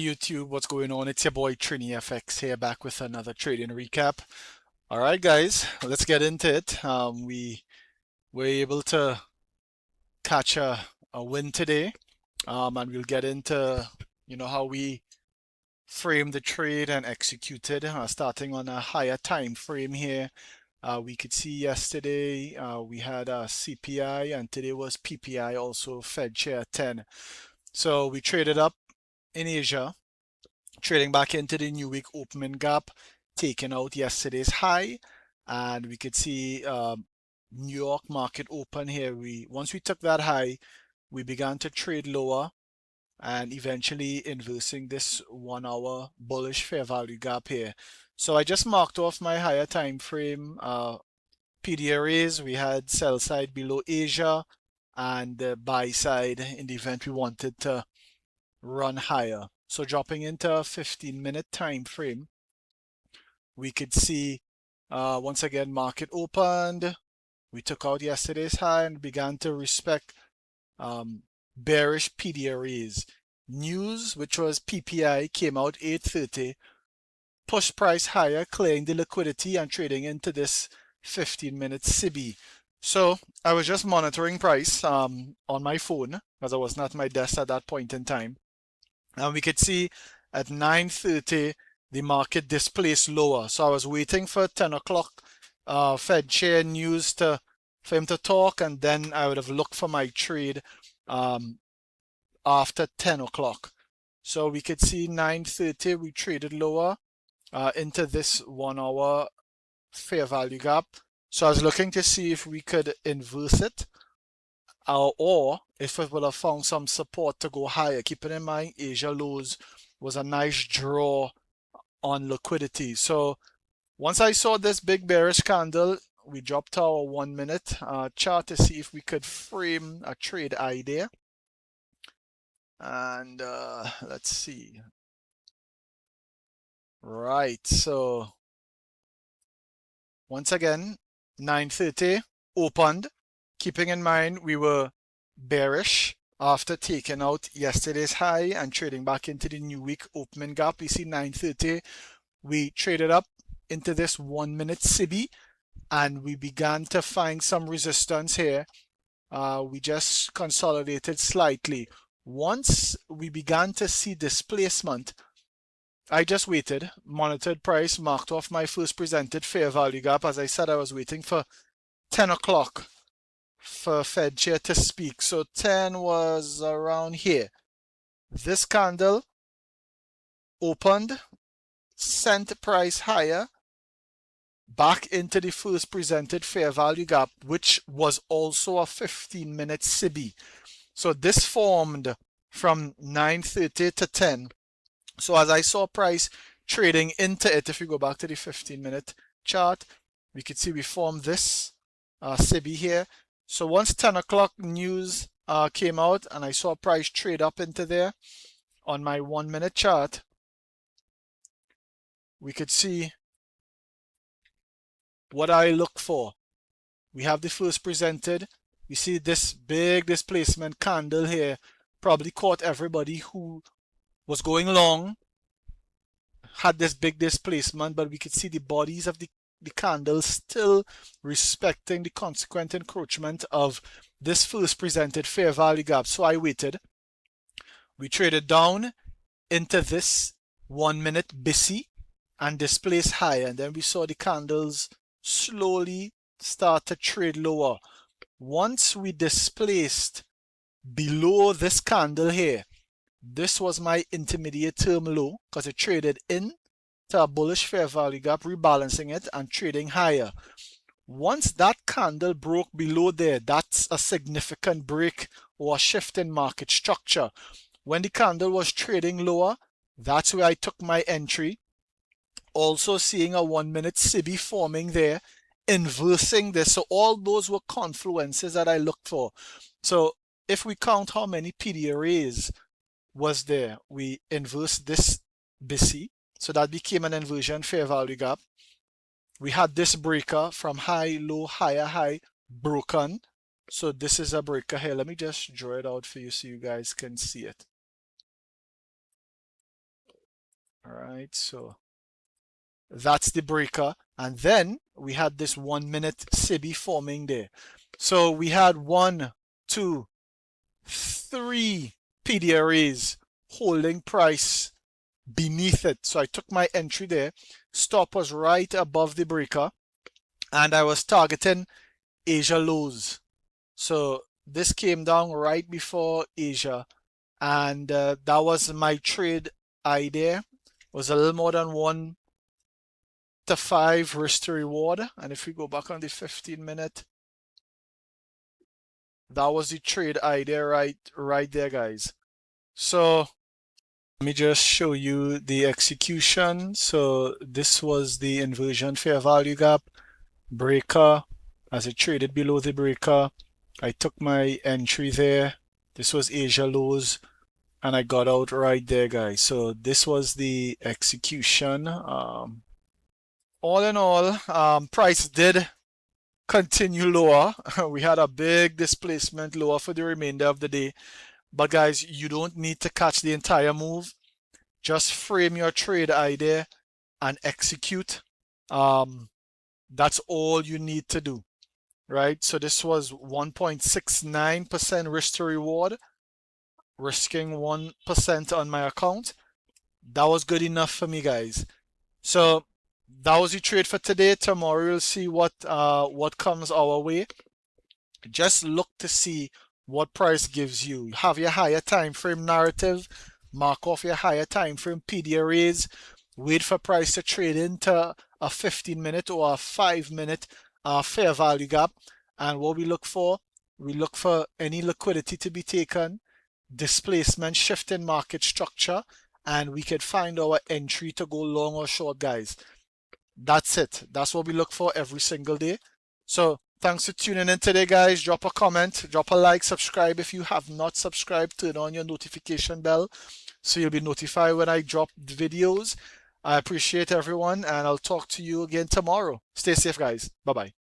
YouTube, what's going on? It's your boy TriniFX here, back with another trading recap. All right, guys, let's get into it. We were able to catch a win today, and we'll get into how we framed the trade and executed. Starting on a higher time frame here, we could see yesterday we had a CPI, and today was PPI, also Fed Chair 10. So we traded up in Asia, trading back into the new week opening gap, taking out yesterday's high, and we could see New York market open here. Once we took that high, we began to trade lower and eventually inversing this 1 hour bullish fair value gap here. So I just marked off my higher time frame PDRAs. We had sell side below Asia and the buy side in the event we wanted to run higher. So dropping into a 15-minute time frame, we could see once again market opened. We took out yesterday's high and began to respect bearish PDRAs. News, which was PPI, came out 8:30, pushed price higher, clearing the liquidity and trading into this 15-minute CB. So I was just monitoring price on my phone because I was not at my desk at that point in time. And we could see at 9:30 the market displaced lower. So I was waiting for 10 o'clock Fed chair news for him to talk, and then I would have looked for my trade after 10 o'clock. So we could see 9:30 we traded lower into this 1 hour fair value gap. So I was looking to see if we could inverse it, or if it would have found some support to go higher. Keeping in mind Asia lows was a nice draw on liquidity. So once I saw this big bearish candle, we dropped our 1 minute chart to see if we could frame a trade idea. And let's see. Right, so once again 9:30 opened. Keeping in mind we were bearish after taking out yesterday's high and trading back into the new week opening gap. We see 9:30 we traded up into this 1 minute CB and we began to find some resistance here. We just consolidated slightly. Once we began to see displacement, I just waited, monitored price, marked off my first presented fair value gap. As I said, I was waiting for 10 o'clock for Fed chair to speak. So 10 was around here. This candle opened, sent price higher, back into the first presented fair value gap, which was also a 15-minute CB. So this formed from 9:30 to 10. So as I saw price trading into it, if you go back to the 15-minute chart, we could see we formed this CB here. So once 10 o'clock news came out and I saw price trade up into there on my 1 minute chart, we could see what I look for. We have the first presented. We see this big displacement candle here, probably caught everybody who was going long, had this big displacement, but we could see the bodies of the candles still respecting the consequent encroachment of this first presented fair value gap. So I waited. We traded down into this 1 minute BISI and displaced higher, and then we saw the candles slowly start to trade lower. Once we displaced below this candle here, this was my intermediate term low because it traded in to a bullish fair value gap, rebalancing it and trading higher. Once that candle broke below there, that's a significant break or a shift in market structure. When the candle was trading lower, that's where I took my entry. Also seeing a 1 minute CB forming there, inversing this. So all those were confluences that I looked for. So if we count how many PDRAs was there, we inversed this BC, so that became an inversion fair value gap. We had this breaker from high, low, higher, high, broken. So this is a breaker here. Let me just draw it out for you so you guys can see it. All right, so that's the breaker. And then we had this 1 minute SIBI forming there. So we had 1, 2, 3 PDRAs holding price beneath it. So I took my entry there. Stop was right above the breaker. And I was targeting Asia lows. So this came down right before Asia. And that was my trade idea. It was a little more than 1 to 5 risk to reward. And if we go back on the 15-minute, that was the trade idea right there, guys. So let me just show you the execution. So this was the inversion fair value gap breaker. As it traded below the breaker, I took my entry there. This was Asia lows, and I got out right there, guys. So this was the execution. All in all, price did continue lower. We had a big displacement lower for the remainder of the day. But guys, you don't need to catch the entire move. Just frame your trade idea and execute. That's all you need to do, right? So this was 1.69% risk to reward, risking 1% on my account. That was good enough for me, guys. So that was the trade for today. Tomorrow we'll see what comes our way. Just look to see what price gives you. Have your higher time frame narrative, mark off your higher time frame PDRAs, wait for price to trade into a 15-minute or a 5-minute fair value gap. And what we look for any liquidity to be taken, displacement, shift in market structure, and we could find our entry to go long or short, guys. That's it. That's what we look for every single day. So thanks for tuning in today, guys. Drop a comment, drop a like, subscribe if you have not subscribed. Turn on your notification bell so you'll be notified when I drop videos. I appreciate everyone, and I'll talk to you again tomorrow. Stay safe, guys. Bye-bye.